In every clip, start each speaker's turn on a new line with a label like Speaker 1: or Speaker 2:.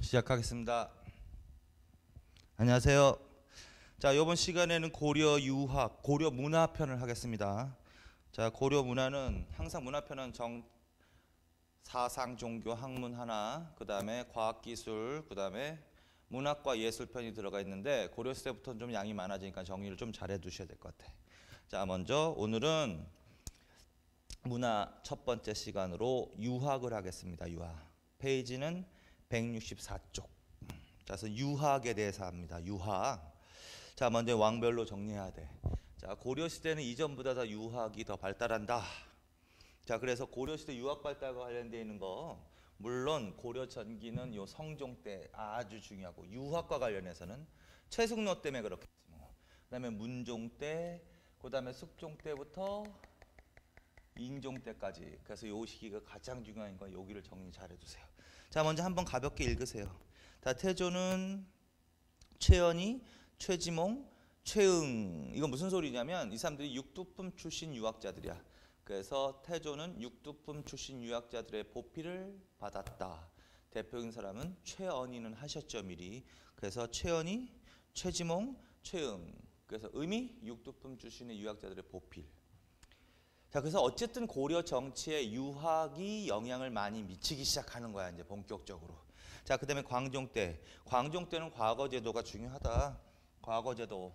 Speaker 1: 시작하겠습니다. 안녕하세요. 자, 이번 시간에는 고려 유학, 고려 문화편을 하겠습니다. 자, 고려 문화는 항상 문화편은 사상, 종교, 학문 하나, 그 다음에 과학기술, 그 다음에 문학과 예술편이 들어가 있는데 고려 시대부터는 좀 양이 많아지니까 정리를 좀 잘해 두셔야 될 것 같아. 자, 먼저 오늘은 문화 첫 번째 시간으로 유학을 하겠습니다. 유학. 페이지는 164쪽. 자, 그래서 유학에 대해서 합니다. 유학. 자, 먼저 왕별로 정리해야 돼. 자, 고려 시대는 이전보다 더 유학이 더 발달한다. 자, 그래서 고려 시대 유학 발달과 관련되어 있는 거, 물론 고려 전기는 요 성종 때 아주 중요하고, 유학과 관련해서는 최승로 때문에 그렇겠지 뭐. 그다음에 문종 때, 그다음에 숙종 때부터 인종 때까지. 그래서 요 시기가 가장 중요한 건 여기를 정리 잘 해두세요. 자, 먼저 한번 가볍게 읽으세요. 자, 태조는 최연희, 최지몽, 최응. 이건 무슨 소리냐면 이 사람들이 육두품 출신 유학자들이야. 그래서 태조는 육두품 출신 유학자들의 보필을 받았다. 대표적인 사람은 최언희는 하셨죠, 미리. 그래서 최연희, 최지몽, 최응. 그래서 의미 육두품 출신의 유학자들의 보필. 자, 그래서 어쨌든 고려 정치에 유학이 영향을 많이 미치기 시작하는 거야, 이제 본격적으로. 자, 그다음에 광종 때. 광종 때는 과거 제도가 중요하다. 과거 제도.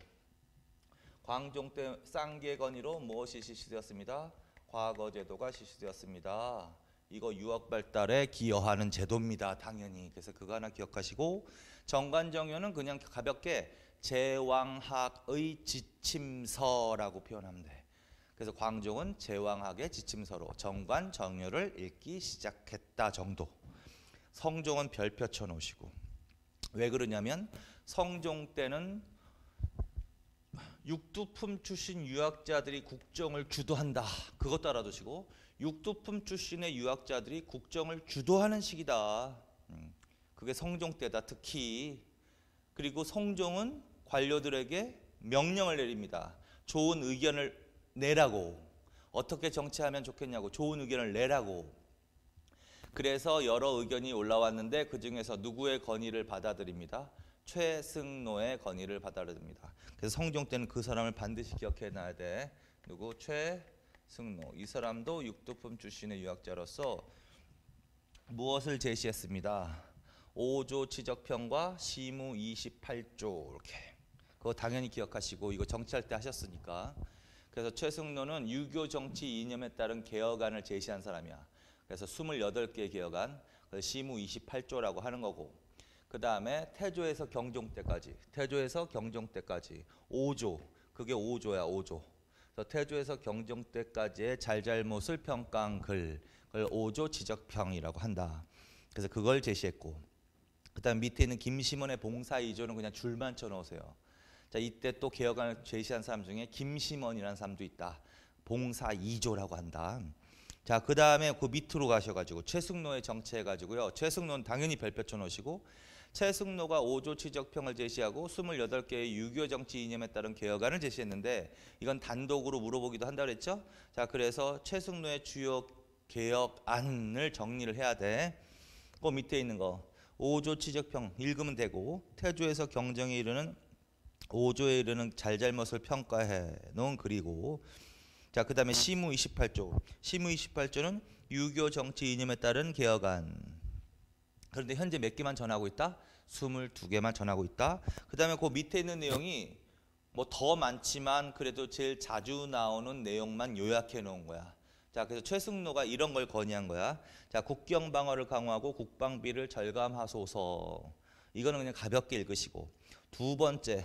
Speaker 1: 광종 때 쌍계건의로 무엇이 실시되었습니다? 과거 제도가 실시되었습니다. 이거 유학 발달에 기여하는 제도입니다, 당연히. 그래서 그거 하나 기억하시고, 정관정요는 그냥 가볍게 제왕학의 지침서라고 표현하면 돼. 그래서 광종은 제왕학의 지침서로 정관정요를 읽기 시작했다 정도. 성종은 별표 쳐놓으시고. 왜 그러냐면 성종 때는 육두품 출신 유학자들이 국정을 주도한다. 그것도 알아두시고, 육두품 출신의 유학자들이 국정을 주도하는 시기다. 그게 성종 때다, 특히. 그리고 성종은 관료들에게 명령을 내립니다. 좋은 의견을 내라고. 어떻게 정치하면 좋겠냐고 좋은 의견을 내라고. 그래서 여러 의견이 올라왔는데 그 중에서 누구의 건의를 받아들입니다? 최승로의 건의를 받아들입니다. 그래서 성종 때는 그 사람을 반드시 기억해 놔야 돼. 누구? 최승로. 이 사람도 육두품 출신의 유학자로서 무엇을 제시했습니다? 5조 치적평과 시무 28조. 이렇게. 그거 당연히 기억하시고, 이거 정치할 때 하셨으니까. 그래서 최승로는 유교 정치 이념에 따른 개혁안을 제시한 사람이야. 그래서 28개의 개혁안, 시무 28조라고 하는 거고, 그 다음에 태조에서 경종 때까지, 5조, 그게 5조야, 5조. 그래서 태조에서 경종 때까지의 잘잘못을 평가한 글, 그걸 5조 지적평이라고 한다. 그래서 그걸 제시했고, 그 다음 밑에 있는 김심원의 봉사 2조는 그냥 줄만 쳐놓으세요. 자, 이때 또 개혁안을 제시한 사람 중에 김심원이라는 사람도 있다. 봉사 2조라고 한다. 자, 그 다음에 그 밑으로 가셔가지고 최승로의 정치해가지고요. 최승로는 당연히 별표 쳐놓으시고, 최승로가 5조 치적평을 제시하고 28개의 유교 정치 이념에 따른 개혁안을 제시했는데, 이건 단독으로 물어보기도 한다고 그랬죠. 자, 그래서 최승로의 주요 개혁안을 정리를 해야 돼. 그 밑에 있는 거 5조 치적평 읽으면 되고, 태조에서 경정에 이르는 5조에 이르는 잘잘못을 평가해 놓은 글이고, 자, 그 다음에 시무 28조. 시무 28조는 유교 정치 이념에 따른 개혁안. 그런데 현재 몇 개만 전하고 있다? 22개만 전하고 있다. 그 다음에 그 밑에 있는 내용이 뭐 더 많지만 그래도 제일 자주 나오는 내용만 요약해 놓은 거야. 자, 그래서 최승로가 이런 걸 건의한 거야. 자, 국경 방어를 강화하고 국방비를 절감하소서. 이거는 그냥 가볍게 읽으시고, 두 번째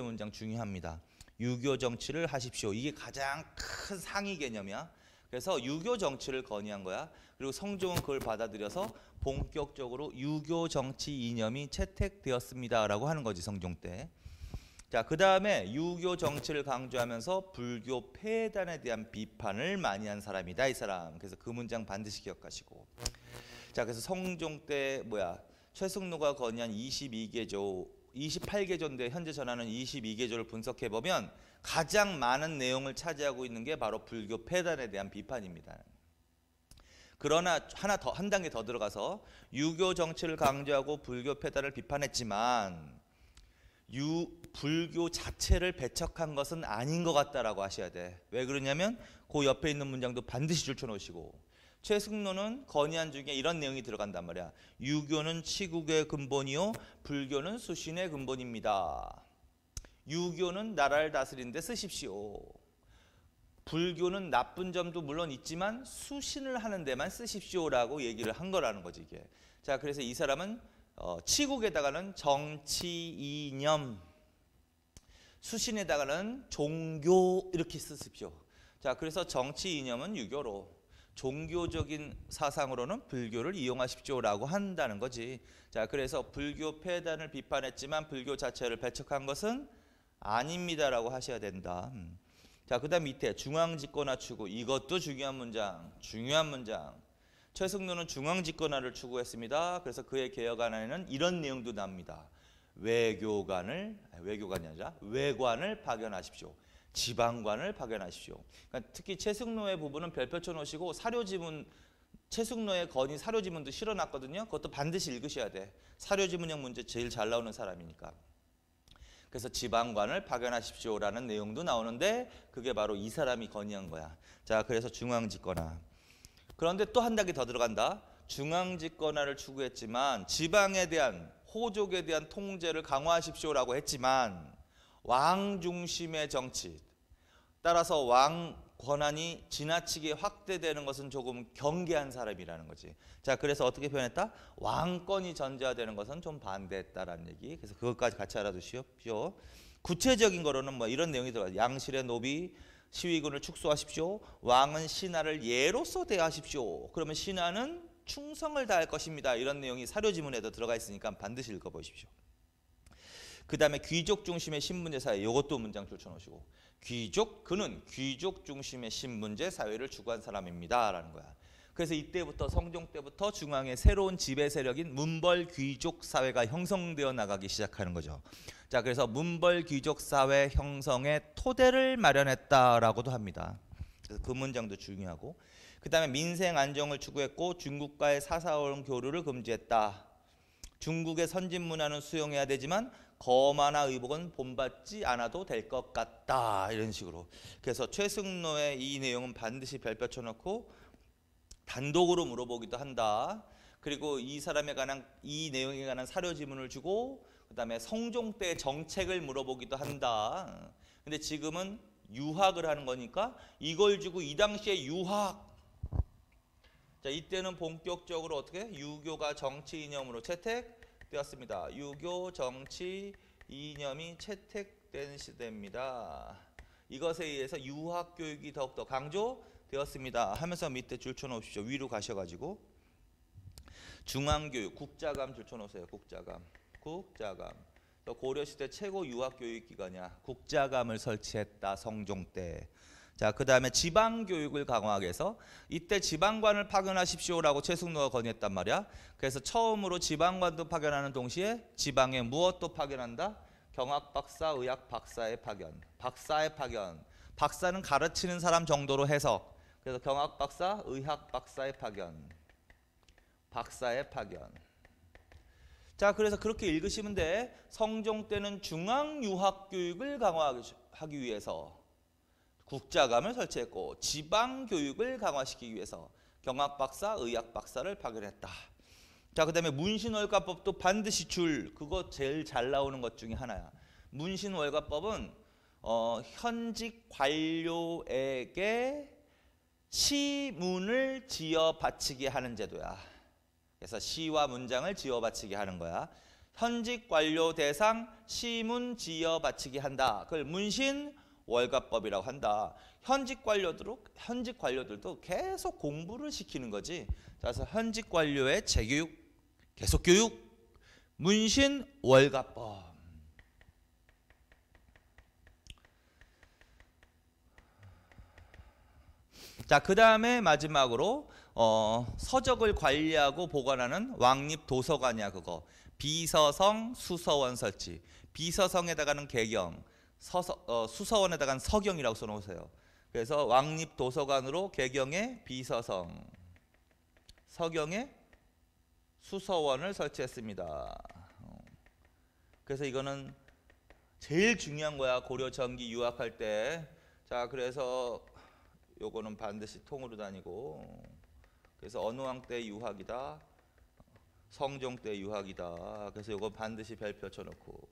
Speaker 1: 문장 중요합니다. 유교 정치를 하십시오. 이게 가장 큰 상위 개념이야. 그래서 유교 정치를 건의한 거야. 그리고 성종은 그걸 받아들여서 본격적으로 유교 정치 이념이 채택되었습니다라고 하는 거지, 성종 때. 자, 그 다음에 유교 정치를 강조하면서 불교 폐단에 대한 비판을 많이 한 사람이다, 이 사람. 그래서 그 문장 반드시 기억하시고. 자, 그래서 성종 때 최승로가 건의한 28개조인데 현재 전하는 22개조를 분석해 보면 가장 많은 내용을 차지하고 있는 게 바로 불교 폐단에 대한 비판입니다. 그러나 한 단계 더 들어가서 유교 정치를 강조하고 불교 폐단을 비판했지만 불교 자체를 배척한 것은 아닌 것 같다라고 하셔야 돼. 왜 그러냐면 그 옆에 있는 문장도 반드시 줄쳐놓으시고, 최승로는 건의안 중에 이런 내용이 들어간단 말이야. 유교는 치국의 근본이요 불교는 수신의 근본입니다. 유교는 나라를 다스리는데 쓰십시오. 불교는 나쁜 점도 물론 있지만 수신을 하는 데만 쓰십시오라고 얘기를 한 거라는 거지 이게. 자, 그래서 이 사람은 치국에다가는 정치 이념, 수신에다가는 종교 이렇게 쓰십시오. 자, 그래서 정치 이념은 유교로, 종교적인 사상으로는 불교를 이용하십시오라고 한다는 거지. 자, 그래서 불교 폐단을 비판했지만 불교 자체를 배척한 것은 아닙니다라고 하셔야 된다. 자, 그 다음 밑에 중앙집권화 추구, 이것도 중요한 문장. 최승로는 중앙집권화를 추구했습니다. 그래서 그의 개혁안에는 이런 내용도 납니다. 외관이 아니라 외관을 파견하십시오. 지방관을 파견하십시오. 그러니까 특히 최승로의 부분은 별표 쳐놓으시고 사료지문, 최승로의 건의 사료지문도 실어놨거든요. 그것도 반드시 읽으셔야 돼. 사료지문형 문제 제일 잘 나오는 사람이니까. 그래서 지방관을 파견하십시오라는 내용도 나오는데 그게 바로 이 사람이 건의한 거야. 자, 그래서 중앙집권화. 그런데 또 한 단계 더 들어간다. 중앙집권화를 추구했지만 지방에 대한, 호족에 대한 통제를 강화하십시오라고 했지만 왕 중심의 정치, 따라서 왕 권한이 지나치게 확대되는 것은 조금 경계한 사람이라는 거지. 자, 그래서 어떻게 표현했다? 왕권이 전제화되는 것은 좀 반대했다라는 얘기. 그래서 그것까지 같이 알아두십시오. 구체적인 거로는 뭐 이런 내용이 들어가요. 양실의 노비 시위군을 축소하십시오. 왕은 신하를 예로서 대하십시오. 그러면 신하는 충성을 다할 것입니다. 이런 내용이 사료지문에도 들어가 있으니까 반드시 읽어보십시오. 그 다음에 귀족 중심의 신분제 사회, 이것도 문장 줄쳐놓으시고, 그는 귀족 중심의 신분제 사회를 추구한 사람입니다 라는 거야. 그래서 이때부터 성종 때부터 중앙의 새로운 지배 세력인 문벌 귀족 사회가 형성되어 나가기 시작하는 거죠. 자, 그래서 문벌 귀족 사회 형성의 토대를 마련했다라고도 합니다. 그래서 그 문장도 중요하고, 그 다음에 민생 안정을 추구했고 중국과의 사사원 교류를 금지했다. 중국의 선진 문화는 수용해야 되지만 거만화 의복은 본받지 않아도 될 것 같다. 이런 식으로. 그래서 최승로의 이 내용은 반드시 별표 쳐놓고 단독으로 물어보기도 한다. 그리고 이 사람에 관한, 이 내용에 관한 사료지문을 주고 그 다음에 성종 때 정책을 물어보기도 한다. 근데 지금은 유학을 하는 거니까 이걸 주고 이 당시에 유학, 자, 이때는 본격적으로 어떻게? 유교가 정치 이념으로 채택되었습니다. 유교 정치 이념이 채택된 시대입니다. 이것에 의해서 유학 교육이 더욱더 강조되었습니다. 하면서 밑에 줄쳐놓으십시오. 위로 가셔가지고 중앙교육, 국자감 줄쳐놓으세요. 국자감. 고려시대 최고 유학교육기관이야. 국자감을 설치했다. 성종 때. 자, 그 다음에 지방교육을 강화하기 위해서 이때 지방관을 파견하십시오라고 최승로가 건의했단 말이야. 그래서 처음으로 지방관도 파견하는 동시에 지방에 무엇도 파견한다? 경학박사, 의학박사의 파견. 박사는 가르치는 사람 정도로 해석. 그래서 경학박사, 의학박사의 파견. 박사의 파견. 자, 그래서 그렇게 읽으시면 돼. 성종 때는 중앙유학교육을 강화하기 위해서 국자감을 설치했고 지방교육을 강화시키기 위해서 경학박사, 의학박사를 파견했다. 자, 그 다음에 문신월가법도 반드시 그거 제일 잘 나오는 것 중에 하나야. 문신월가법은 현직 관료에게 시문을 지어 바치게 하는 제도야. 그래서 시와 문장을 지어 바치게 하는 거야. 현직 관료 대상 시문 지어 바치게 한다. 그걸 문신 월가법이라고 한다. 현직 관료들도 계속 공부를 시키는 거지. 그래서 현직 관료의 재교육, 계속 교육, 문신 월가법. 자, 그 다음에 마지막으로 서적을 관리하고 보관하는 왕립 도서관이야. 그거 비서성, 수서원 설치. 비서성에다가는 개경, 수서원에다가는 서경이라고 써놓으세요. 그래서 왕립 도서관으로 개경의 비서성. 서경에 수서원을 설치했습니다. 그래서 이거는 제일 중요한 거야. 고려 전기 유학할 때. 자, 그래서 요거는 반드시 통으로 다니고, 그래서 어느 왕 때 유학이다, 성종 때 유학이다. 그래서 요거 반드시 별표 쳐놓고,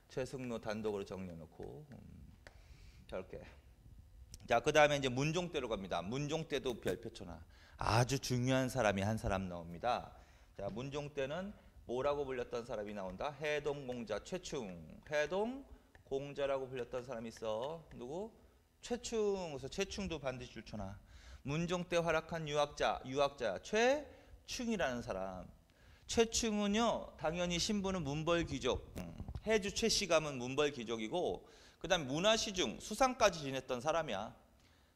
Speaker 1: 최승로 단독으로 정리해놓고, 저렇게. 자, 그 다음에 이제 문종 때로 갑니다. 문종 때도 별표 쳐놔. 아주 중요한 사람이 한 사람 나옵니다. 자, 문종 때는 뭐라고 불렸던 사람이 나온다? 해동공자 최충. 해동공자라고 불렸던 사람이 있어. 누구? 최충. 그래서 최충도 반드시 줄쳐놔. 문종 때 활약한 유학자 최충이라는 사람. 최충은요, 당연히 신분은 문벌귀족. 해주 최씨감은 문벌귀족이고, 그 다음에 문화시중 수상까지 지냈던 사람이야.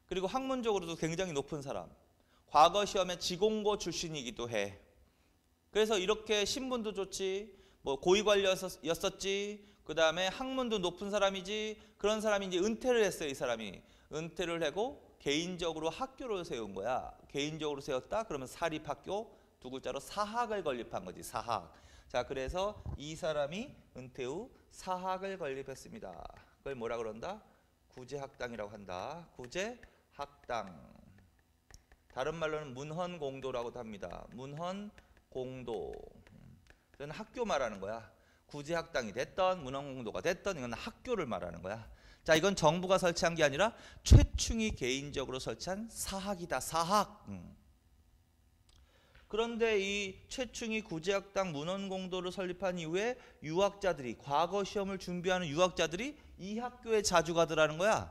Speaker 1: 그리고 학문적으로도 굉장히 높은 사람. 과거 시험에 지공고 출신이기도 해. 그래서 이렇게 신분도 좋지, 뭐 고위관료였었지, 그 다음에 학문도 높은 사람이지. 그런 사람이 이제 은퇴를 했어요. 이 사람이 은퇴를 하고 개인적으로 학교를 세운 거야. 개인적으로 세웠다 그러면 사립학교, 두 글자로 사학을 건립한 거지. 사학. 자, 그래서 이 사람이 은퇴 후 사학을 건립했습니다. 그걸 뭐라 그런다? 구제학당이라고 한다. 구제학당. 다른 말로는 문헌공도라고도 합니다. 문헌공도. 이건 학교 말하는 거야. 구제학당이 됐던 문헌공도가 됐던 이건 학교를 말하는 거야. 자, 이건 정부가 설치한 게 아니라 최충이 개인적으로 설치한 사학이다. 사학. 그런데 이 최충이 구제학당 문헌공도를 설립한 이후에 유학자들이, 과거 시험을 준비하는 유학자들이 이 학교에 자주 가더라는 거야.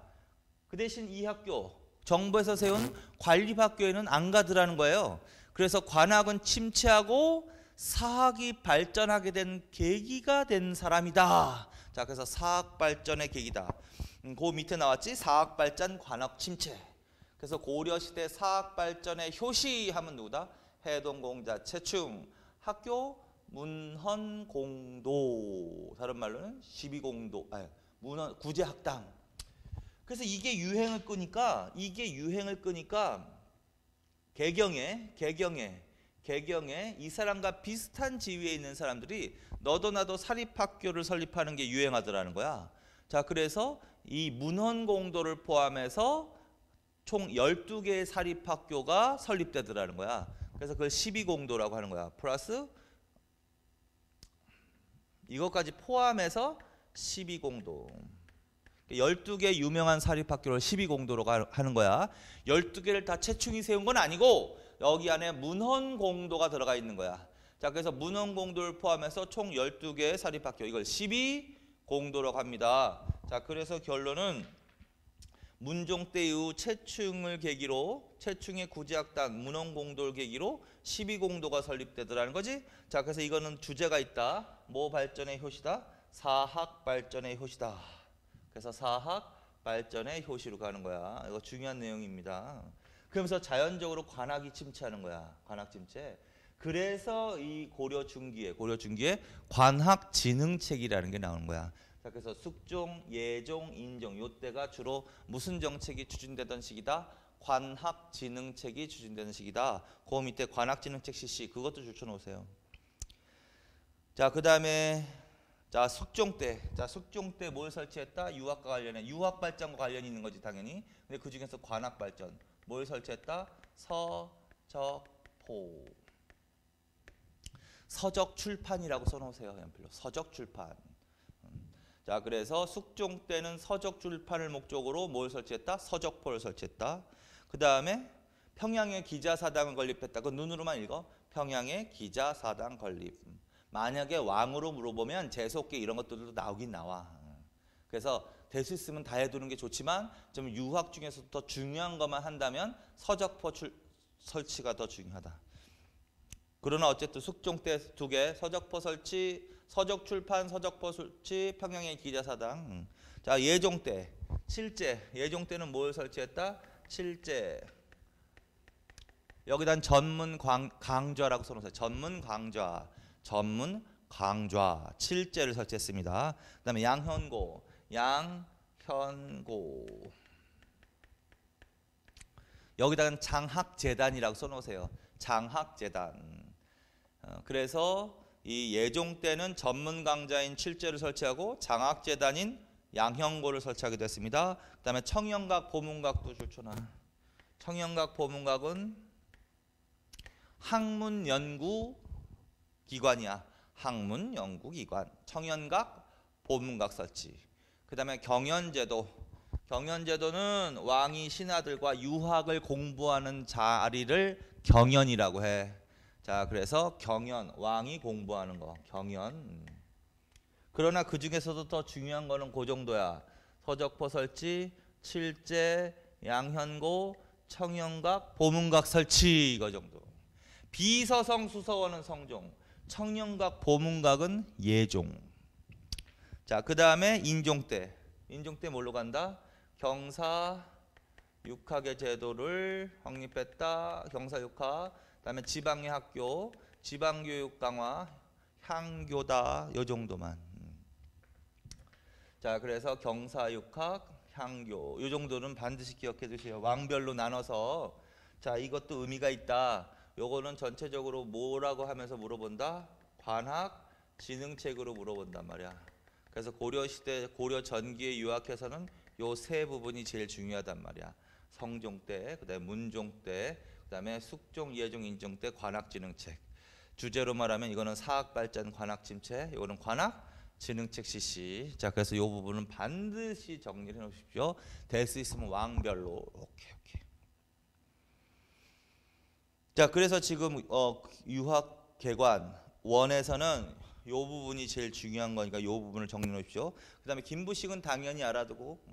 Speaker 1: 그 대신 이 학교, 정부에서 세운 관립학교에는 안 가더라는 거예요. 그래서 관학은 침체하고 사학이 발전하게 된 계기가 된 사람이다. 자, 그래서 사학 발전의 계기다. 그 밑에 나왔지? 사학 발전, 관학 침체. 그래서 고려 시대 사학 발전의 효시 하면 누구다? 해동공자 최충. 학교 문헌공도. 다른 말로는 시비공도. 문헌 구제학당. 그래서 이게 유행을 끄니까 개경에 이 사람과 비슷한 지위에 있는 사람들이 너도 나도 사립학교를 설립하는 게 유행하더라는 거야. 자, 그래서 이 문헌공도를 포함해서 총 12개의 사립학교가 설립되더라는 거야. 그래서 그걸 12공도라고 하는 거야. 플러스 이것까지 포함해서 12공도. 12개 유명한 사립학교를 12공도로 하는 거야. 12개를 다 최충이 세운 건 아니고 여기 안에 문헌공도가 들어가 있는 거야. 자, 그래서 문헌공도를 포함해서 총 12개의 사립학교, 이걸 12공도라고 합니다. 자, 그래서 결론은 문종 때 이후 최충을 계기로, 최충의 구제학당 문헌공도를 계기로 12공도가 설립되더라는 거지. 자, 그래서 이거는 주제가 있다. 뭐 발전의 효시다? 사학 발전의 효시다. 그래서 사학 발전의 효시로 가는 거야. 이거 중요한 내용입니다. 그러면서 자연적으로 관학이 침체하는 거야. 관학 침체. 그래서 이 고려 중기에 관학진흥책이라는 게 나오는 거야. 자, 그래서 숙종, 예종, 인종 요때가 주로 무슨 정책이 추진되던 시기다? 관학진흥책이 추진되는 시기다. 그 밑에 관학진흥책 CC 그것도 줄쳐놓으세요. 자, 그 다음에 자, 숙종 때 뭘 설치했다? 유학과 관련해. 유학 발전과 관련이 있는 거지 당연히. 근데 그 중에서 관학 발전 뭘 설치했다? 서적포. 서적 출판이라고 써놓으세요. 연필로. 서적 출판. 자, 그래서 숙종 때는 서적 출판을 목적으로 뭘 설치했다? 서적포를 설치했다. 그 다음에 평양에 기자사당을 건립했다. 그 눈으로만 읽어. 평양에 기자사당 건립. 만약에 왕으로 물어보면 재수없게 이런 것들도 나오긴 나와. 그래서 될 수 있으면 다 해두는 게 좋지만 좀 유학 중에서 더 중요한 것만 한다면 서적포 설치가 더 중요하다. 그러나 어쨌든 숙종 때 2개, 서적포 설치, 서적 출판, 서적포 설치, 평양의 기자사당. 자, 예종 때 7제. 예종 때는 뭘 설치했다? 7제. 여기다 전문 강좌라고 써놓으세요. 전문 강좌. 7제를 설치했습니다. 그 다음에 양현고. 여기다가 장학재단이라고 써놓으세요. 장학재단. 그래서 이 예종 때는 전문 강좌인 칠제를 설치하고 장학재단인 양형고를 설치하게 됐습니다. 그다음에 청영각, 보문각도 좋잖아. 청영각, 보문각은 학문 연구 기관이야. 학문 연구 기관. 청연각, 보문각 설치. 그다음에 경연제도. 경연제도는 왕이 신하들과 유학을 공부하는 자리를 경연이라고 해. 자, 그래서 경연, 왕이 공부하는 거, 경연. 그러나 그 중에서도 더 중요한 거는 그 정도야. 서적포 설치, 칠제, 양현고, 청영각, 보문각 설치 이거 정도. 비서성 수서원은 성종, 청영각, 보문각은 예종. 자, 그 다음에 인종 때. 인종 때 뭘로 간다? 경사 육학의 제도를 확립했다. 경사 육학. 그다음에 지방의 학교, 지방교육 강화, 향교다. 요 정도만. 자, 그래서 경사 육학, 향교 요 정도는 반드시 기억해 두세요. 왕별로 나눠서. 자, 이것도 의미가 있다. 요거는 전체적으로 뭐라고 하면서 물어본다? 관학 지능책으로 물어본단 말이야. 그래서 고려시대, 고려 전기에 유학해서는 요 세 부분이 제일 중요하단 말이야. 성종 때, 그다음에 문종 때, 그다음에 숙종, 예종, 인종 때 관학지능책. 주제로 말하면 이거는 사학발전 관학침체, 이거는 관학지능책 CC. 자, 그래서 이 부분은 반드시 정리해 놓으십시오. 될 수 있으면 왕별로. 오케이. 자, 그래서 지금 유학개관 원에서는 이 부분이 제일 중요한 거니까 이 부분을 정리해 놓으십시오. 그 다음에 김부식은 당연히 알아두고,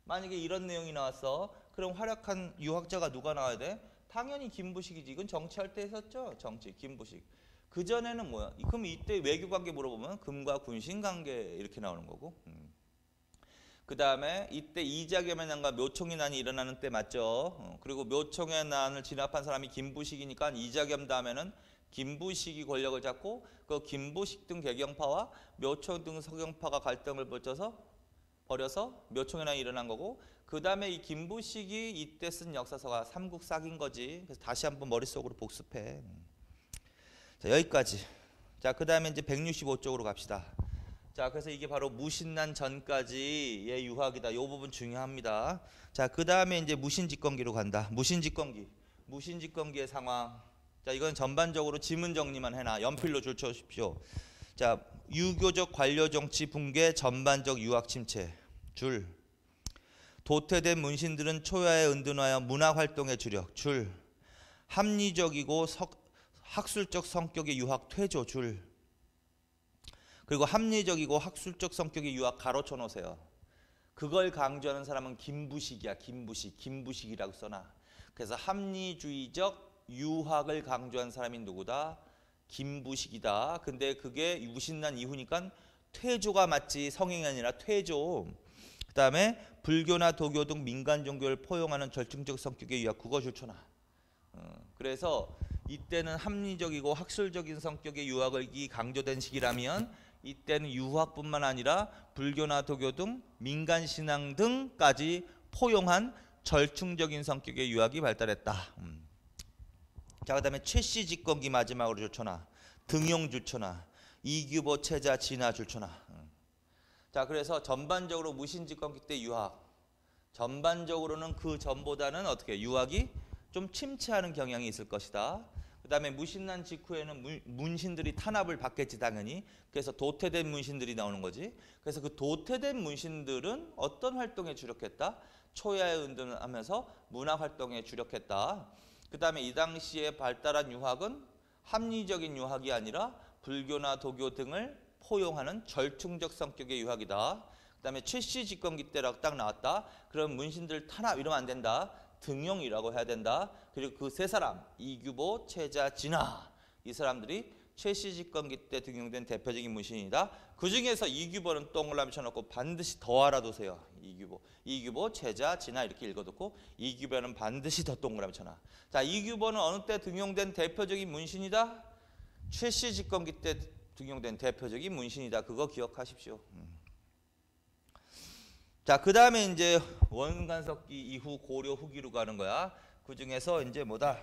Speaker 1: 만약에 이런 내용이 나왔어. 그럼 활약한 유학자가 누가 나와야 돼? 당연히 김부식이지. 이건 정치할 때 했었죠. 정치, 김부식. 그전에는 뭐야? 그럼 이때 외교관계 물어보면 금과 군신관계 이렇게 나오는 거고. 그 다음에 이때 이자겸의 난과 묘총의 난이 일어나는 때 맞죠? 그리고 묘총의 난을 진압한 사람이 김부식이니까 이자겸 다음에는 김부식이 권력을 잡고 그 김부식 등 개경파와 묘총 등 서경파가 갈등을 벌여서 묘총의 난이 일어난 거고, 그 다음에 이 김부식이 이때 쓴 역사서가 삼국사기인 거지. 그래서 다시 한번 머릿속으로 복습해. 자, 여기까지. 자, 그 다음에 이제 165쪽으로 갑시다. 자, 그래서 이게 바로 무신난 전까지의 유학이다. 이 부분 중요합니다. 자, 그 다음에 이제 무신집권기로 간다. 무신집권기의 상황. 자, 이건 전반적으로 지문 정리만 해놔. 연필로 줄 쳐주십시오. 자, 유교적 관료정치 붕괴, 전반적 유학 침체. 줄. 도태된 문신들은 초야에 은둔하여 문화활동에 주력. 줄. 합리적이고 학술적 성격의 유학 퇴조. 줄. 그리고 합리적이고 학술적 성격의 유학 가로쳐 놓으세요. 그걸 강조하는 사람은 김부식이야. 김부식이라고 써놔. 그래서 합리주의적 유학을 강조한 사람이 누구다? 김부식이다. 근데 그게 무신난 이후니까 퇴조가 맞지 성행이 아니라 퇴조. 그 다음에 불교나 도교 등 민간 종교를 포용하는 절충적 성격의 유학, 그거 줄쳐놔. 그래서 이때는 합리적이고 학술적인 성격의 유학이 강조된 시기라면 이때는 유학뿐만 아니라 불교나 도교 등 민간 신앙 등까지 포용한 절충적인 성격의 유학이 발달했다. 자, 그 다음에 최씨 집권기 마지막으로 줄쳐놔. 등용 줄쳐놔. 이규보 체자 진화 줄쳐놔. 자, 그래서 전반적으로 무신집권기 때 유학, 전반적으로는 그 전보다는 어떻게 유학이 좀 침체하는 경향이 있을 것이다. 그 다음에 무신난 직후에는 문신들이 탄압을 받겠지 당연히. 그래서 도태된 문신들이 나오는 거지. 그래서 그 도태된 문신들은 어떤 활동에 주력했다? 초야에 은둔하면서 문화활동에 주력했다. 그 다음에 이 당시에 발달한 유학은 합리적인 유학이 아니라 불교나 도교 등을 포용하는 절충적 성격의 유학이다. 그 다음에 최씨 집권기 때라고 딱 나왔다. 그럼 문신들 탄압 이러면 안 된다. 등용이라고 해야 된다. 그리고 그 세 사람 이규보, 체자, 진화, 이 사람들이 최씨 집권기 때 등용된 대표적인 문신이다. 그 중에서 이규보는 동그라미 쳐놓고 반드시 더 알아두세요. 이규보, 체자, 진화 이렇게 읽어두고 이규보는 반드시 더 동그라미 쳐놔. 자, 이규보는 어느 때 등용된 대표적인 문신이다? 최씨 집권기 때 등용된 대표적인 문신이다. 그거 기억하십시오. 자, 그 다음에 이제 원간석기 이후 고려 후기로 가는 거야. 그 중에서 이제 뭐다?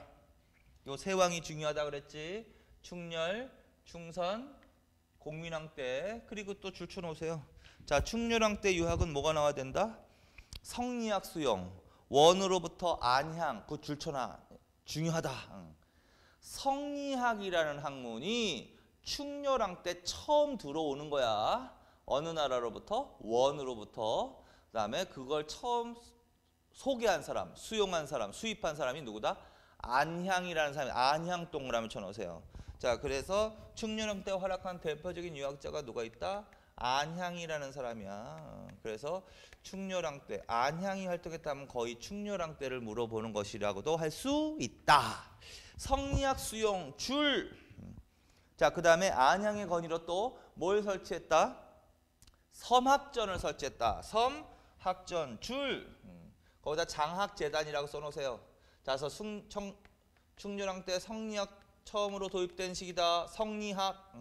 Speaker 1: 요 세 왕이 중요하다 그랬지. 충렬, 충선, 공민왕 때. 그리고 또 줄쳐 놓으세요. 자, 충렬왕 때 유학은 뭐가 나와야 된다? 성리학 수용, 원으로부터 안향, 그 줄쳐놔. 중요하다. 성리학이라는 학문이 충렬왕 때 처음 들어오는 거야. 어느 나라로부터? 원으로부터. 그다음에 그걸 처음 소개한 사람, 수용한 사람, 수입한 사람이 누구다? 안향이라는 사람이. 안향 동그라미 쳐놓으세요. 자, 그래서 충렬왕 때 활약한 대표적인 유학자가 누가 있다? 안향이라는 사람이야. 그래서 충렬왕 때 안향이 활동했다면 거의 충렬왕 때를 물어보는 것이라고도 할 수 있다. 성리학 수용 줄. 자, 그 다음에 안향의 건의로 또 뭘 설치했다? 섬학전을 설치했다. 섬학전 줄. 거기다 장학재단이라고 써놓으세요. 자, 그래서 충렬왕 때 성리학 처음으로 도입된 시기다. 성리학.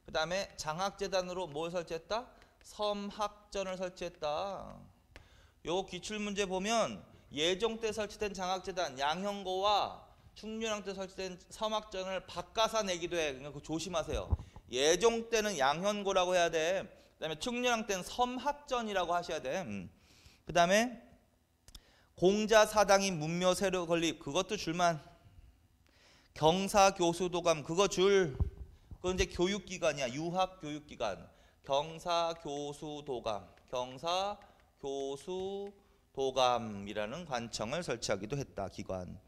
Speaker 1: 그 다음에 장학재단으로 뭘 설치했다? 섬학전을 설치했다. 요 기출문제 보면 예종 때 설치된 장학재단 양형고와 충렬왕 때 설치된 섬학전을 바꿔서 내기도 해. 그러니까 그거 조심하세요. 예종 때는 양형고라고 해야 돼. 그 다음에 충렬왕 때는 섬학전이라고 하셔야 돼. 그 다음에 공자사당인 문묘 세력 건립, 그것도 줄만. 경사교수도감, 그거 줄. 그건 이제 교육기관이야. 유학교육기관. 경사교수도감, 경사교수도감이라는 관청을 설치하기도 했다. 기관.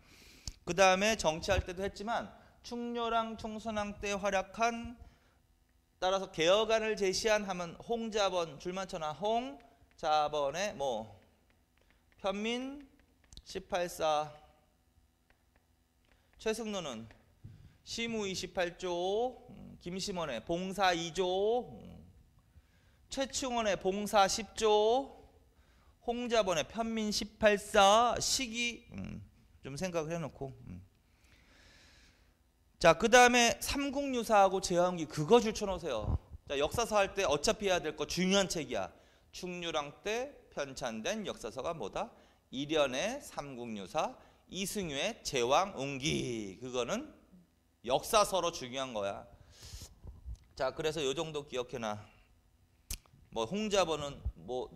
Speaker 1: 그 다음에 정치할 때도 했지만 충렬왕, 충선왕 때 활약한, 따라서 개혁안을 제시한 하면 홍자번, 줄만 쳐놔. 홍자번의 뭐 편민 18사, 최승로는 시무 28조, 김심원의 봉사 2조, 최충원의 봉사 10조, 홍자번의 편민 18사, 시기 좀 생각을 해놓고. 자, 그 다음에 삼국유사하고 제왕기, 그거 줄쳐놓으세요. 자, 역사서 할 때 어차피 해야 될 거 중요한 책이야. 충렬왕 때 편찬된 역사서가 뭐다? 일연의 삼국유사, 이승유의 제왕운기. 그거는 역사서로 중요한 거야. 자, 그래서 요 정도 기억해놔. 뭐 홍자번은 뭐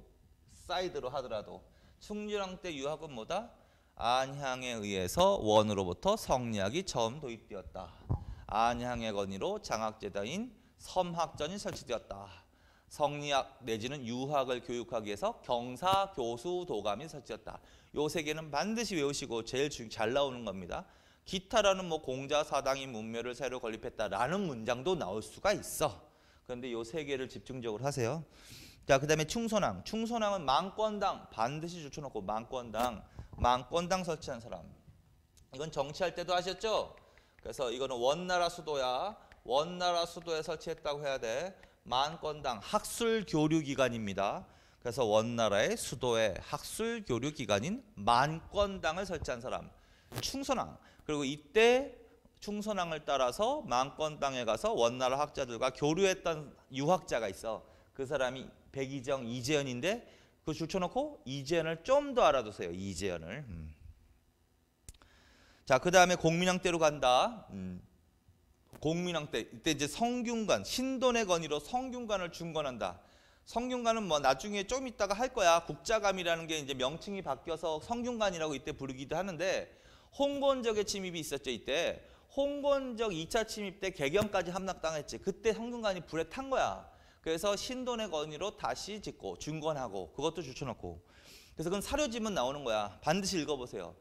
Speaker 1: 사이드로 하더라도 충렬왕 때 유학은 뭐다? 안향에 의해서 원으로부터 성리학이 처음 도입되었다. 안향의 건의로 장학재단인 섬학전이 설치되었다. 성리학 내지는 유학을 교육하기 위해서 경사교수도감이 설치되었다. 요 세 개는 반드시 외우시고 제일 잘 나오는 겁니다. 기타라는 뭐 공자사당이 문묘를 새로 건립했다라는 문장도 나올 수가 있어. 그런데 요 세 개를 집중적으로 하세요. 자, 그 다음에 충선왕. 충선왕은 망권당 반드시 줄쳐놓고, 망권당 설치한 사람. 이건 정치할 때도 하셨죠? 그래서 이거는 원나라 수도야. 원나라 수도에 설치했다고 해야 돼. 만권당 학술교류기관입니다. 그래서 원나라의 수도에 학술교류기관인 만권당을 설치한 사람, 충선왕. 그리고 이때 충선왕을 따라서 만권당에 가서 원나라 학자들과 교류했던 유학자가 있어. 그 사람이 백이정, 이재현인데 그 줄쳐놓고 이재현을 좀 더 알아두세요. 이재현을. 자, 그 다음에 공민왕 때로 간다. 공민왕 때, 이때 이제 성균관, 신돈의 건의로 성균관을 중건한다. 성균관은 뭐 나중에 좀 있다가 할 거야. 국자감이라는 게 이제 명칭이 바뀌어서 성균관이라고 이때 부르기도 하는데, 홍건적의 침입이 있었죠. 이때 홍건적 2차 침입 때 개경까지 함락당했지. 그때 성균관이 불에 탄 거야. 그래서 신돈의 건의로 다시 짓고 중건하고, 그것도 줄쳐놓고. 그래서 그건 사료지문 나오는 거야. 반드시 읽어보세요.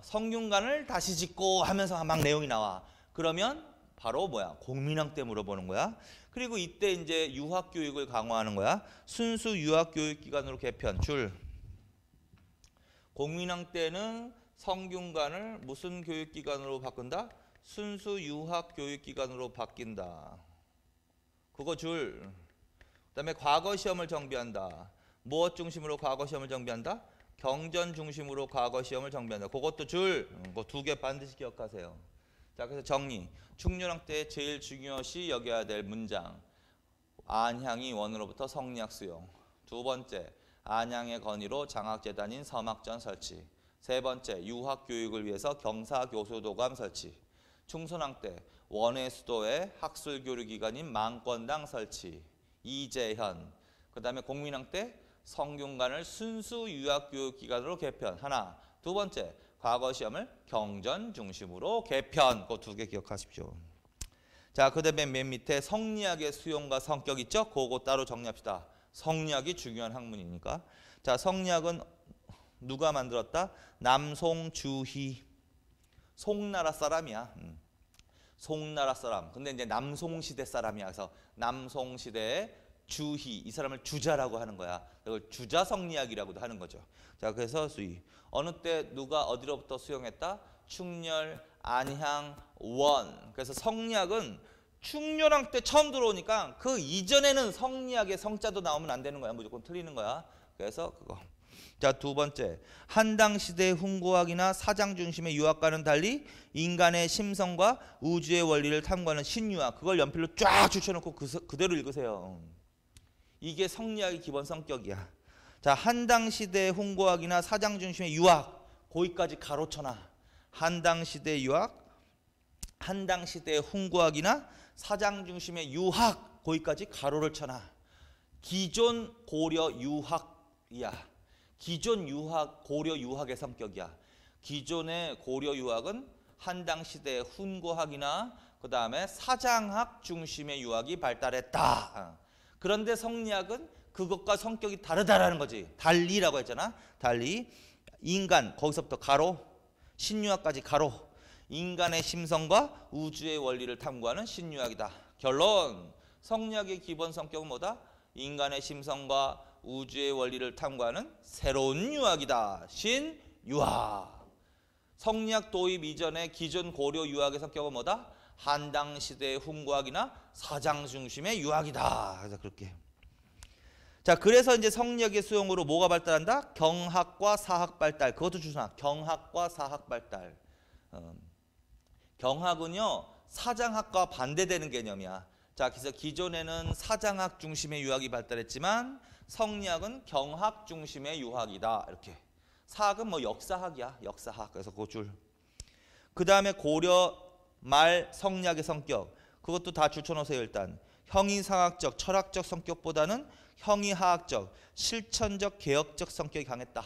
Speaker 1: 성균관을 다시 짓고 하면서 막 내용이 나와. 그러면 바로 뭐야? 공민왕 때 물어보는 거야. 그리고 이때 이제 유학 교육을 강화하는 거야. 순수 유학 교육 기관으로 개편 줄. 공민왕 때는 성균관을 무슨 교육 기관으로 바꾼다? 순수 유학 교육 기관으로 바뀐다. 그거 줄. 그다음에 과거 시험을 정비한다. 무엇 중심으로 과거 시험을 정비한다? 경전 중심으로 과거 시험을 정비한다. 그것도 줄. 그거 두 개 반드시 기억하세요. 자, 그래서 정리. 충렬왕 때 제일 중요시 여겨야 될 문장. 안향이 원으로부터 성리학 수용. 두 번째, 안향의 건의로 장학재단인 섬학전 설치. 세 번째, 유학 교육을 위해서 경사교수도감 설치. 충선왕 때 원외 수도에 학술 교류 기관인 만권당 설치. 이재현. 그다음에 공민왕 때 성균관을 순수 유학 교육 기관으로 개편. 하나. 두 번째, 과거 시험을 경전 중심으로 개편. 그 두 개 기억하십시오. 자, 그다음에 맨 밑에 성리학의 수용과 성격 있죠? 그거 따로 정리합시다. 성리학이 중요한 학문이니까. 자, 성리학은 누가 만들었다? 남송주희. 송나라 사람이야. 송나라 사람. 근데 이제 남송시대 사람이야. 그래서 남송시대의 주희. 이 사람을 주자라고 하는 거야. 이걸 주자성리학이라고도 하는 거죠. 자, 그래서 수희. 어느 때 누가 어디로부터 수용했다? 충렬, 안향, 원. 그래서 성리학은 충렬왕 때 처음 들어오니까 그 이전에는 성리학의 성자도 나오면 안 되는 거야. 무조건 틀리는 거야. 그래서 그거. 자, 두 번째, 한당 시대 훈고학이나 사장 중심의 유학과는 달리 인간의 심성과 우주의 원리를 탐구하는 신유학. 그걸 연필로 쫙 줄쳐놓고 그대로 읽으세요. 이게 성리학의 기본 성격이야. 자, 한당 시대 훈고학이나 사장 중심의 유학. 거기까지 가로쳐놔. 한당 시대 유학, 한당 시대 훈고학이나 사장 중심의 유학. 거기까지 가로를 쳐놔. 기존 고려 유학이야. 기존 유학, 고려 유학의 성격이야. 기존의 고려 유학은 한당 시대 훈고학이나 그 다음에 사장학 중심의 유학이 발달했다. 그런데 성리학은 그것과 성격이 다르다라는 거지. 달리라고 했잖아. 달리 인간, 거기서부터 가로, 신유학까지 가로. 인간의 심성과 우주의 원리를 탐구하는 신유학이다. 결론, 성리학의 기본 성격은 뭐다? 인간의 심성과 우주의 원리를 탐구하는 새로운 유학이다. 신유학. 성리학 도입 이전의 기존 고려 유학의 성격은 뭐다? 한당 시대의 훈고학이나 사장 중심의 유학이다. 그래서 그렇게. 자, 그래서 이제 성리학의 수용으로 뭐가 발달한다? 경학과 사학 발달. 그것도 주사. 경학과 사학 발달. 경학은요 사장학과 반대되는 개념이야. 자, 그래서 기존에는 사장학 중심의 유학이 발달했지만 성리학은 경학 중심의 유학이다. 이렇게. 사학은 뭐 역사학이야. 역사학. 그래서 그 줄. 그 다음에 고려 말 성리학의 성격. 그것도 다 줄쳐놓으세요. 일단 형이상학적, 철학적 성격보다는 형이하학적, 실천적, 개혁적 성격이 강했다.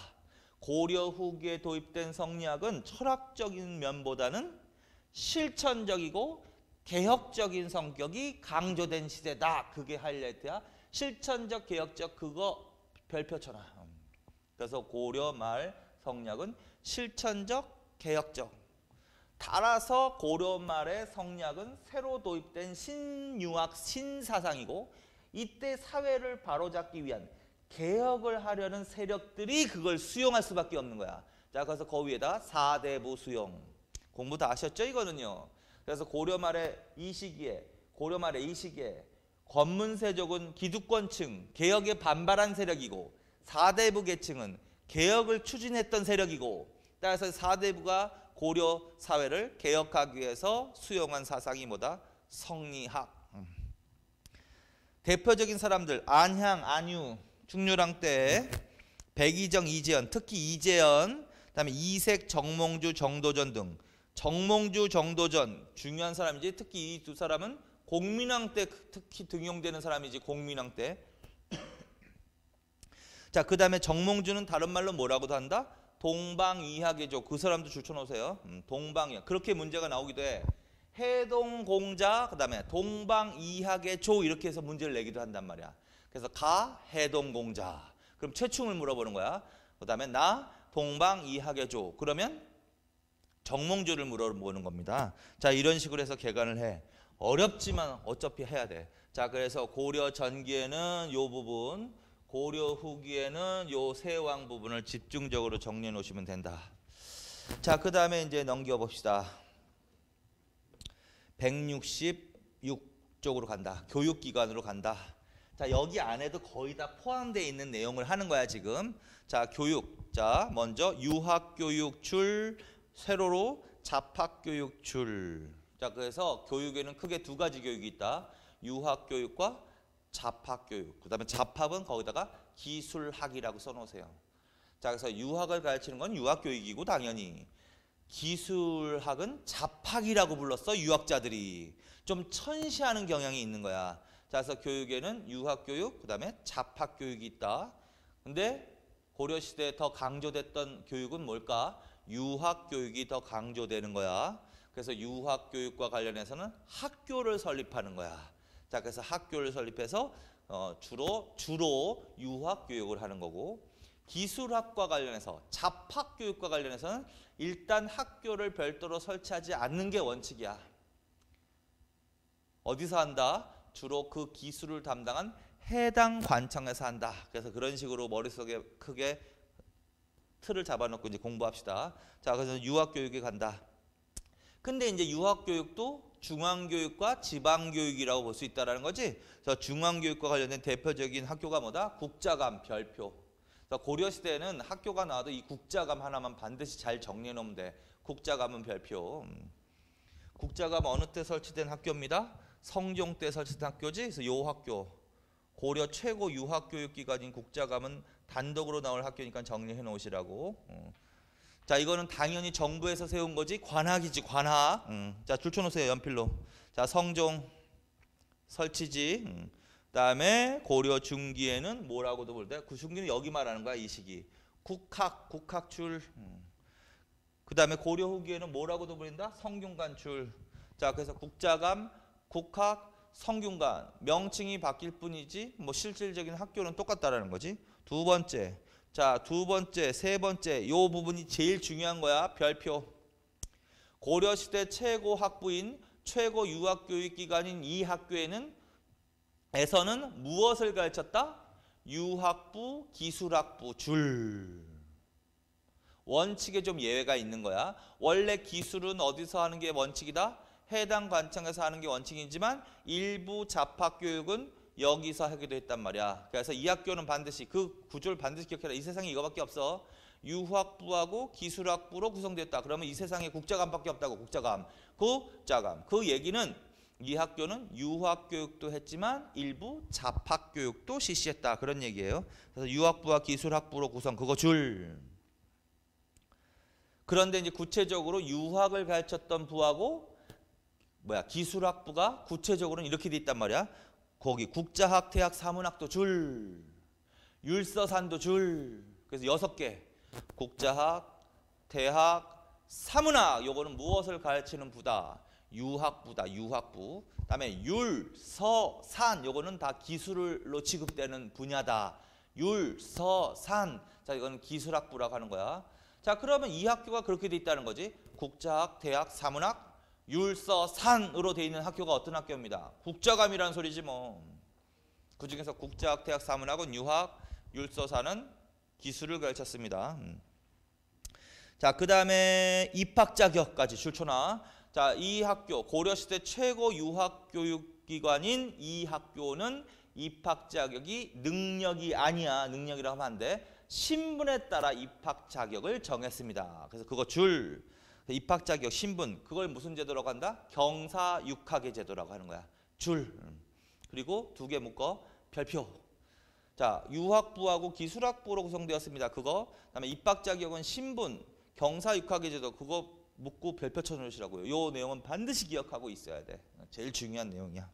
Speaker 1: 고려 후기에 도입된 성리학은 철학적인 면보다는 실천적이고 개혁적인 성격이 강조된 시대다. 그게 하이라이트야. 실천적, 개혁적 그거 별표 쳐놔. 그래서 고려 말 성리학은 실천적, 개혁적. 따라서 고려 말의 성리학은 새로 도입된 신유학, 신사상이고 이때 사회를 바로잡기 위한 개혁을 하려는 세력들이 그걸 수용할 수밖에 없는 거야. 자, 그래서 그 위에다 사대부 수용. 공부 다 아셨죠? 이거는요. 그래서 고려 말의 이 시기에 권문세족은 기득권층, 개혁에 반발한 세력이고 사대부 계층은 개혁을 추진했던 세력이고 따라서 사대부가 고려 사회를 개혁하기 위해서 수용한 사상이 뭐다? 성리학. 대표적인 사람들 안향, 안유, 충렬왕 때 백이정, 이재현, 특히 이재현, 그다음에 이색, 정몽주, 정도전 등. 정몽주, 정도전 중요한 사람이지. 특히 이 두 사람은 공민왕 때 특히 등용되는 사람이지. 공민왕 때. 자, 그 다음에 정몽주는 다른 말로 뭐라고도 한다? 동방이하계조. 그 사람도 줄쳐놓으세요. 동방이하. 그렇게 문제가 나오기도 해. 해동공자, 그 다음에 동방이하계조 이렇게 해서 문제를 내기도 한단 말이야. 그래서 가 해동공자. 그럼 최충을 물어보는 거야. 그 다음에 나 동방이하계조. 그러면 정몽주를 물어보는 겁니다. 자, 이런 식으로 해서 개관을 해. 어렵지만 어차피 해야 돼. 자, 그래서 고려 전기에는 요 부분, 고려 후기에는 요 세왕 부분을 집중적으로 정리해 놓으시면 된다. 자, 그 다음에 이제 넘겨봅시다. 166쪽으로 간다. 교육기관으로 간다. 자, 여기 안에도 거의 다 포함되어 있는 내용을 하는 거야 지금. 자, 교육. 자, 먼저 유학교육 줄, 세로로 잡학교육 줄. 자, 그래서 교육에는 크게 두 가지 교육이 있다. 유학교육과 잡학교육. 그 다음에 잡학은 거기다가 기술학이라고 써놓으세요. 자, 그래서 유학을 가르치는 건 유학교육이고 당연히 기술학은 잡학이라고 불렀어. 유학자들이 좀 천시하는 경향이 있는 거야. 자, 그래서 교육에는 유학교육, 그 다음에 잡학교육이 있다. 근데 고려시대에 더 강조됐던 교육은 뭘까? 유학교육이 더 강조되는 거야. 그래서 유학교육과 관련해서는 학교를 설립하는 거야. 자, 그래서 학교를 설립해서 주로 유학교육을 하는 거고, 기술학과 관련해서 잡학교육과 관련해서는 일단 학교를 별도로 설치하지 않는 게 원칙이야. 어디서 한다? 주로 그 기술을 담당한 해당 관청에서 한다. 그래서 그런 식으로 머릿속에 크게 틀을 잡아놓고 이제 공부합시다. 자, 그래서 유학교육에 간다. 근데 이제 유학교육도 중앙교육과 지방교육이라고 볼 수 있다는 거지. 그래서 중앙교육과 관련된 대표적인 학교가 뭐다? 국자감, 별표. 고려시대에는 학교가 나와도 이 국자감 하나만 반드시 잘 정리해 놓으면 돼. 국자감은 별표. 국자감 어느 때 설치된 학교입니다. 성종 때 설치된 학교지. 그래서 요 학교 고려 최고 유학교육기관인 국자감은 단독으로 나올 학교니까 정리해 놓으시라고. 자, 이거는 당연히 정부에서 세운 거지. 관학이지, 관학. 자, 줄 쳐놓으세요, 연필로. 자, 성종 설치지. 그다음에 고려 중기에는 뭐라고도 부르대? 그 중기는 여기 말하는 거야, 이 시기. 국학줄. 그다음에 고려 후기에는 뭐라고도 부른다? 성균관줄. 자, 그래서 국자감, 국학, 성균관 명칭이 바뀔 뿐이지 뭐 실질적인 학교는 똑같다라는 거지. 두 번째. 자, 두 번째, 세 번째 요 부분이 제일 중요한 거야. 별표. 고려시대 최고 학부인 최고 유학교육기관인 이 학교에는 에서는 무엇을 가르쳤다? 유학부, 기술학부 줄. 원칙에 좀 예외가 있는 거야. 원래 기술은 어디서 하는 게 원칙이다? 해당 관청에서 하는 게 원칙이지만 일부 잡학교육은 여기서 하기도 했단 말이야. 그래서 이 학교는 반드시 그 구조를 반드시 기억해라. 이 세상에 이거밖에 없어. 유학부하고 기술학부로 구성됐다. 그러면 이 세상에 국자감밖에 없다고. 국자감. 그 얘기는 이 학교는 유학교육도 했지만 일부 잡학교육도 실시했다. 그런 얘기예요. 그래서 유학부와 기술학부로 구성. 그거 줄. 그런데 이제 구체적으로 유학을 가르쳤던 부하고 기술학부가 구체적으로는 이렇게 돼 있단 말이야. 거기 국자학, 대학, 사문학도 줄. 율서산도 줄. 그래서 6개. 국자학, 대학, 사문학. 요거는 무엇을 가르치는 부다? 유학부다. 유학부. 그다음에 율, 서, 산 요거는 다 기술로 취급되는 분야다. 율, 서, 산. 자, 이거는 기술학부라고 하는 거야. 자, 그러면 이 학교가 그렇게 돼 있다는 거지. 국자학, 대학, 사문학, 율, 서, 산으로 돼 있는 학교가 어떤 학교입니다. 국자감이라는 소리지 뭐. 그중에서 국자학, 대학, 사문학은 유학, 율, 서, 산은 기술을 가르쳤습니다. 자, 그다음에 입학 자격까지 줄쳐놔. 자, 이 학교 고려시대 최고 유학교육기관인 이 학교는 입학 자격이 능력이 아니야. 능력이라고 하면 안 돼. 신분에 따라 입학 자격을 정했습니다. 그래서 그거 줄. 입학 자격 신분 그걸 무슨 제도라고 한다? 경사육학의 제도라고 하는 거야. 줄. 그리고 2개 묶어 별표. 자, 유학부하고 기술학부로 구성되었습니다. 그거. 그다음에 입학 자격은 신분 경사육학의 제도 그거 묻고 별표 쳐놓으시라고요. 요 내용은 반드시 기억하고 있어야 돼. 제일 중요한 내용이야.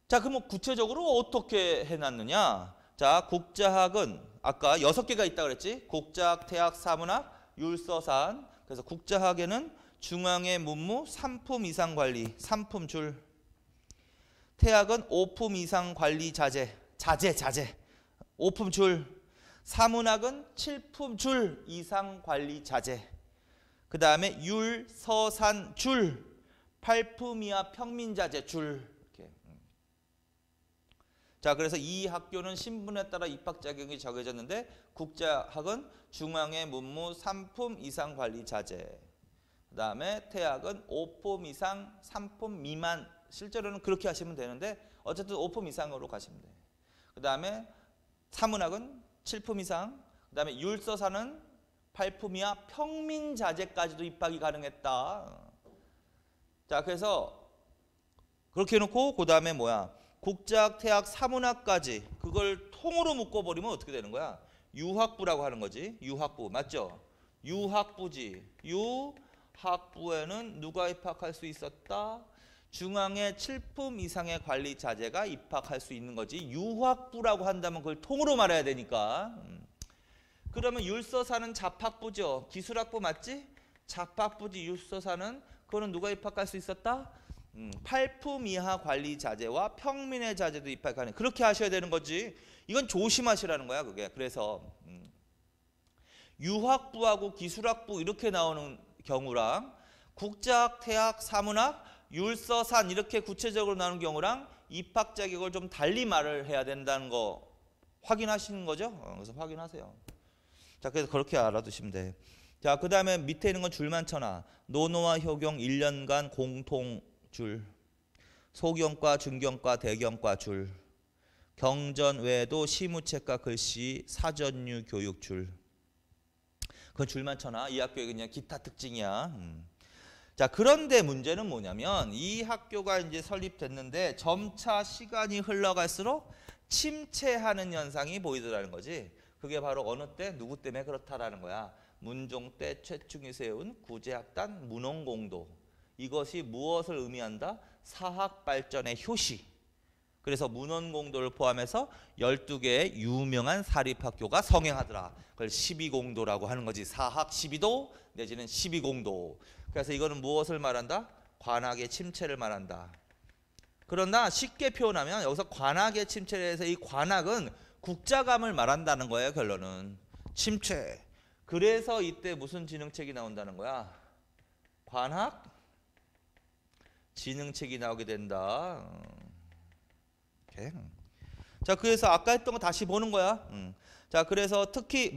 Speaker 1: 자, 그럼 구체적으로 어떻게 해놨느냐? 자, 국자학은 아까 6개가 있다고 그랬지? 국자학, 대학, 사문학, 율서산. 그래서 국자학에는 중앙의 문무 3품 이상 관리, 3품 줄. 태학은 5품 이상 관리 자재, 자재. 5품 줄. 사문학은 7품 줄 이상 관리 자재. 그 다음에 율, 서, 산, 줄. 8품 이하 평민자재 줄. 이렇게. 자, 그래서 이 학교는 신분에 따라 입학 자격이 정해졌는데 국자학은 중앙의 문무 3품 이상 관리 자재. 그 다음에 태학은 5품 이상 3품 미만. 실제로는 그렇게 하시면 되는데 어쨌든 5품 이상으로 가시면 돼. 그 다음에 사문학은 7품 이상. 그 다음에 율서사는 8품 이하 평민자재까지도 입학이 가능했다. 자, 그래서 그렇게 해놓고 그 다음에 국자학, 태학, 사문학까지 그걸 통으로 묶어버리면 어떻게 되는 거야? 유학부라고 하는 거지. 유학부 맞죠? 유학부지. 유학부에는 누가 입학할 수 있었다? 중앙의 7품 이상의 관리 자재가 입학할 수 있는 거지. 유학부라고 한다면 그걸 통으로 말해야 되니까. 그러면 율서사는 잡학부죠. 기술학부 맞지? 잡학부지. 율서사는 그거는 누가 입학할 수 있었다? 8품 이하 관리 자재와 평민의 자재도 입학하는. 그렇게 하셔야 되는 거지. 이건 조심하시라는 거야 그게. 그래서 유학부하고 기술학부 이렇게 나오는 경우랑 국자학, 태학, 사문학, 율서산 이렇게 구체적으로 나오는 경우랑 입학 자격을 좀 달리 말을 해야 된다는 거 확인하시는 거죠? 그래서 확인하세요. 자, 그래서 그렇게 알아두시면 돼. 자, 그 다음에 밑에 있는 건 줄만 쳐놔. 논어와 효경 1년간 공통 줄, 소경과 중경과 대경과 줄, 경전 외에도 시무책과 글씨, 사전류 교육 줄. 그건 줄만 쳐놔. 이 학교의 그냥 기타 특징이야. 자, 그런데 문제는 뭐냐면 이 학교가 이제 설립됐는데 점차 시간이 흘러갈수록 침체하는 현상이 보이더라는 거지. 그게 바로 어느 때 누구 때문에 그렇다라는 거야. 문종 때 최충이 세운 구제학단 문헌공도. 이것이 무엇을 의미한다? 사학 발전의 효시. 그래서 문헌공도를 포함해서 12개의 유명한 사립학교가 성행하더라. 그걸 12공도라고 하는 거지. 사학 12도 내지는 12공도. 그래서 이거는 무엇을 말한다? 관학의 침체를 말한다. 그러나 쉽게 표현하면 여기서 관학의 침체에 대해서 이 관학은 국자감을 말한다는 거예요. 결론은 침체. 그래서 이때 무슨 지능책이 나온다는 거야? 관학 지능책이 나오게 된다. 오케이. 자, 그래서 아까 했던 거 다시 보는 거야. 자, 그래서 특히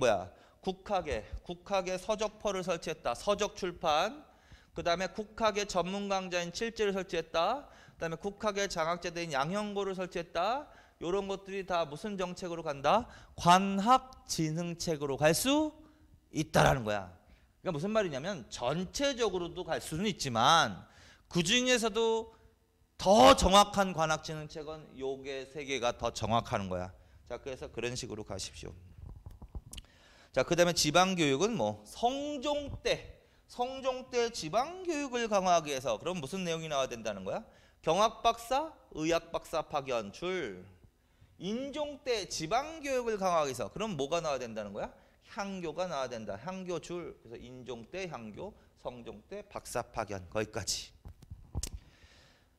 Speaker 1: 국학의 서적퍼를 설치했다. 서적 출판. 그 다음에 국학의 전문 강좌인 칠제를 설치했다. 그 다음에 국학의 장학제대인 양형고를 설치했다. 이런 것들이 다 무슨 정책으로 간다? 관학지능책으로 갈 수 있다라는 거야. 그러니까 무슨 말이냐면 전체적으로도 갈 수는 있지만 그 중에서도 더 정확한 관학지능책은 요게 세 개가 더 정확한 거야. 자, 그래서 그런 식으로 가십시오. 자, 그 다음에 지방교육은 성종 때 지방교육을 강화하기 위해서 그럼 무슨 내용이 나와야 된다는 거야? 경학박사, 의학박사 파견 줄. 인종 때 지방교육을 강화하기 위해서 그럼 뭐가 나와야 된다는 거야? 향교가 나와야 된다. 향교 줄. 그래서 인종 때 향교, 성종 때 박사 파견. 거기까지.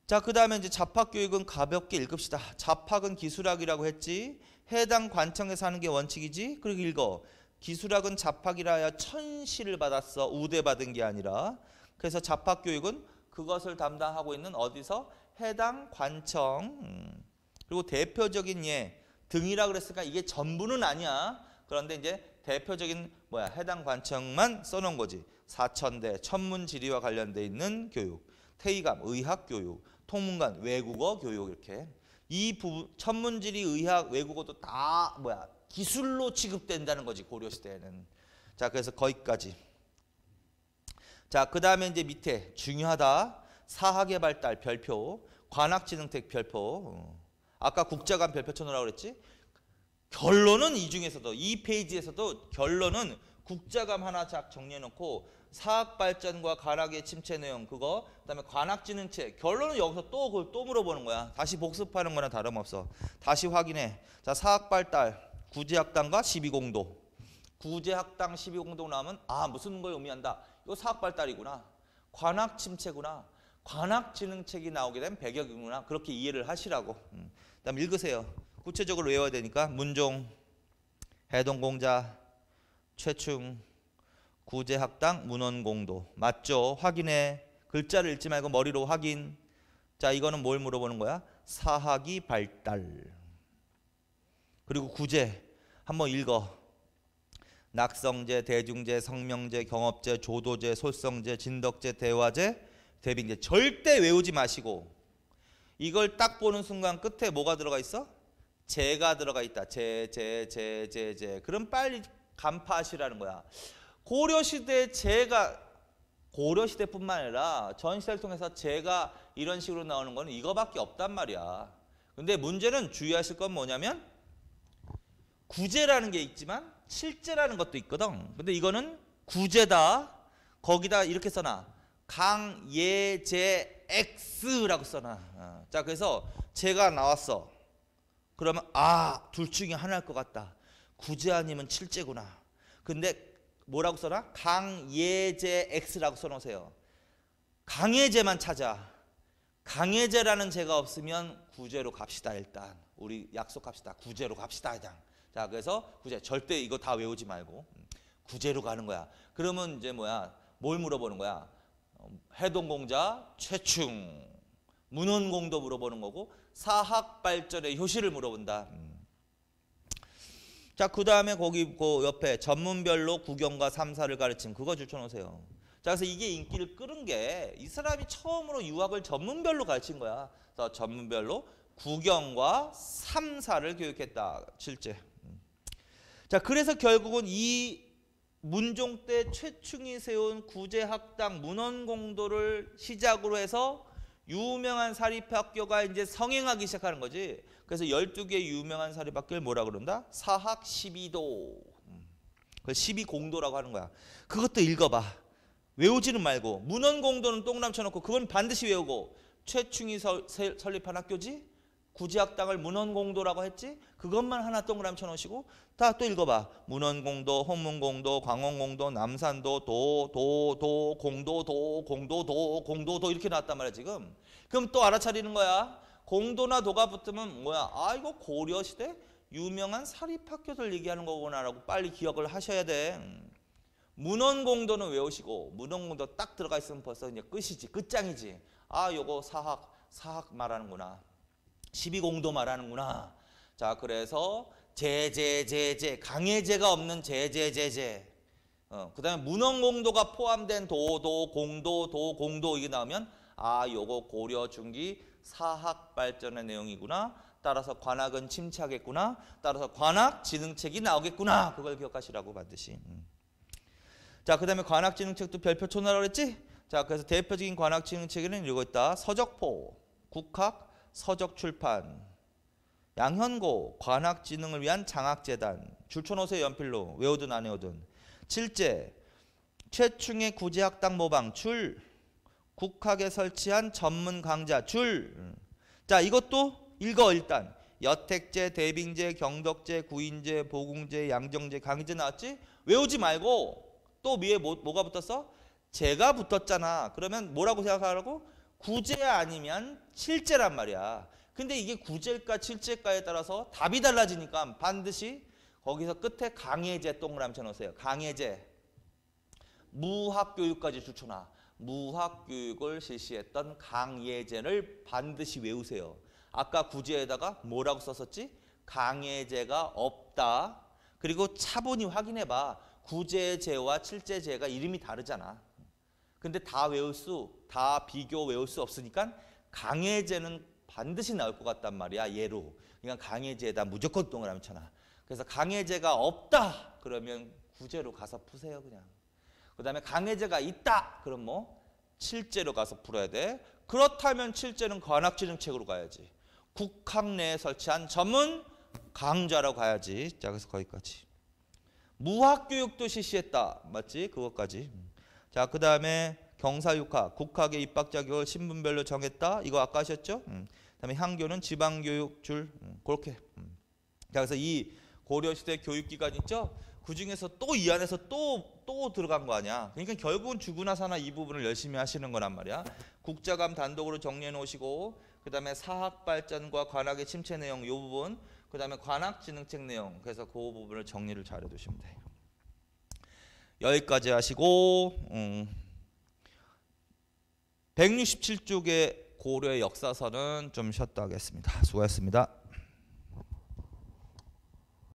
Speaker 1: 자, 그 다음에 이제 잡학교육은 가볍게 읽읍시다. 잡학은 기술학이라고 했지. 해당 관청에서 하는 게 원칙이지. 그리고 읽어. 기술학은 잡학이라 하여 천시를 받았어. 우대받은 게 아니라. 그래서 잡학교육은 그것을 담당하고 있는 어디서? 해당 관청. 그리고 대표적인 예 등이라 그랬으니까 이게 전부는 아니야. 그런데 이제 대표적인 해당 관청만 써놓은 거지. 사천대 천문지리와 관련돼 있는 교육, 태의감 의학 교육, 통문관 외국어 교육 이렇게 이 부분 천문지리 의학 외국어도 다 기술로 취급된다는 거지 고려시대에는. 자, 그래서 거기까지. 자, 그 다음에 이제 밑에 중요하다. 사학의 발달 별표, 관학지능책 별표. 아까 국자감 별표 쳐놓으라고 그랬지. 결론은 이 중에서도 이 페이지에서도 결론은 국자감 하나 쫙 정리해놓고 사학 발전과 관학의 침체 내용 그거 그다음에 관학지능책 결론은 여기서 또 그걸 또 물어보는 거야. 다시 복습하는 거나 다름없어. 다시 확인해. 자, 사학 발달 구제학당과 12공도. 구제학당 12공도 나오면 무슨 걸 의미한다. 이거 사학 발달이구나. 관학 침체구나. 관학지능책이 나오게 된 배경이구나. 그렇게 이해를 하시라고. 그다음 읽으세요. 구체적으로 외워야 되니까 문종, 해동공자, 최충, 구제학당, 문헌공도. 맞죠? 확인해. 글자를 읽지 말고 머리로 확인. 자, 이거는 뭘 물어보는 거야? 사학이 발달. 그리고 구제 한번 읽어. 낙성제, 대중제, 성명제, 경업제, 조도제, 솔성제, 진덕제, 대화제, 대빙제. 절대 외우지 마시고 이걸 딱 보는 순간 끝에 뭐가 들어가 있어? 제가 들어가 있다. 제. 그럼 빨리 간파하시라는 거야. 고려시대 제가 고려시대뿐만 아니라 전시대를 통해서 제가 이런 식으로 나오는 거는 이거밖에 없단 말이야. 근데 문제는 주의하실 건 뭐냐면 구제라는 게 있지만 칠제라는 것도 있거든. 근데 이거는 구제다. 거기다 이렇게 써놔. 강예제 X라고 써놔. 자, 그래서 제가 나왔어. 그러면 둘 중에 하나일 것 같다. 구제 아니면 칠제구나. 근데 뭐라고 써놔? 강예제 X라고 써놓으세요. 강예제만 찾아. 강예제라는 제가 없으면 구제로 갑시다. 일단 우리 약속합시다. 구제로 갑시다. 일단. 자, 그래서 구제 절대 이거 다 외우지 말고 구제로 가는 거야. 그러면 이제 뭐야? 뭘 물어보는 거야? 해동공자 최충, 문헌공도 물어보는 거고 사학발전의 효시를 물어본다. 자, 그 다음에 거기 그 옆에 전문별로 구경과 삼사를 가르침 그거 줄쳐놓으세요. 자, 그래서 이게 인기를 끌은 게 이 사람이 처음으로 유학을 전문별로 가르친 거야. 그래서 전문별로 구경과 삼사를 교육했다. 실제. 자, 그래서 결국은 이 문종 때 최충이 세운 구제학당 문헌공도를 시작으로 해서 유명한 사립학교가 이제 성행하기 시작하는 거지. 그래서 12개의 유명한 사립학교를 뭐라 그런다? 사학 12도. 그 12공도라고 하는 거야. 그것도 읽어봐. 외우지는 말고. 문헌공도는 동그라미 쳐놓고 그건 반드시 외우고. 최충이 설립한 학교지? 구제학당을 문헌공도라고 했지? 그것만 하나 동그라미 쳐놓으시고 다 또 읽어봐. 문헌공도, 홍문공도, 광원공도, 남산도, 공도도 이렇게 나왔단 말이야 지금. 그럼 또 알아차리는 거야. 공도나 도가 붙으면 뭐야? 이거 고려시대 유명한 사립학교들 얘기하는 거구나라고 빨리 기억을 하셔야 돼. 문헌공도는 외우시고 문헌공도 딱 들어가 있으면 벌써 이제 끝이지. 끝장이지. 요거 사학 말하는구나. 12공도 말하는구나. 자, 그래서 제제 강예제가 없는 제제. 그 다음에 문헌공도가 포함된 공도 이게 나오면 요거 고려 중기 사학 발전의 내용이구나. 따라서 관학은 침체하겠구나. 따라서 관학지능책이 나오겠구나. 그걸 기억하시라고 반드시. 자, 그 다음에 관학지능책도 별표촌하라고 그랬지? 자, 그래서 대표적인 관학지능책에는 이거 있다. 서적포, 국학, 서적출판, 양현고, 관학지능을 위한 장학재단. 줄쳐놓으세요. 연필로. 외우든 안 외우든. 칠제, 최충의 구제학당 모방. 줄, 국학에 설치한 전문 강좌. 줄. 자, 이것도 읽어 일단. 여택제, 대빙제, 경덕제, 구인제, 보궁제, 양정제, 강의제 나왔지? 외우지 말고 또 위에 뭐가 붙었어? 제가 붙었잖아. 그러면 뭐라고 생각하라고? 구제 아니면 칠제란 말이야. 근데 이게 구제일까 칠제일까에 따라서 답이 달라지니까 반드시 거기서 끝에 강예제 동그라미 쳐놓으세요. 강예제. 무학교육까지 줄쳐놔. 무학교육을 실시했던 강예제를 반드시 외우세요. 아까 구제에다가 뭐라고 썼었지? 강예제가 없다. 그리고 차분히 확인해봐. 구제제와 칠제제가 이름이 다르잖아. 근데 다 비교 외울 수 없으니까 강예제는 반드시 나올 것 같단 말이야. 예로. 그러니까 강예제에다 무조건 동그라미 쳐놔. 그래서 강예제가 없다. 그러면 구제로 가서 푸세요 그냥. 그 다음에 강예제가 있다. 그럼 칠제로 가서 풀어야 돼. 그렇다면 칠제는 관학지능책으로 가야지. 국학 내에 설치한 전문 강좌로 가야지. 자, 그래서 거기까지. 무학교육도 실시했다. 맞지? 그것까지. 자, 그 다음에 경사육학, 국학의 입학 자격을 신분별로 정했다. 이거 아까 하셨죠? 그다음에 향교는 지방교육 줄 그렇게. 자, 그래서 이 고려시대 교육기관 있죠? 그 중에서 또 이 안에서 또 들어간 거 아니야. 그러니까 결국은 주구나 사나 이 부분을 열심히 하시는 거란 말이야. 국자감 단독으로 정리해 놓으시고, 그 다음에 사학 발전과 관학의 침체 내용 이 부분, 그 다음에 관학지능책 내용. 그래서 그 부분을 정리를 잘 해두시면 돼요. 여기까지 하시고 167쪽의 고려의 역사서는 좀 쉬었다 하겠습니다. 수고하셨습니다.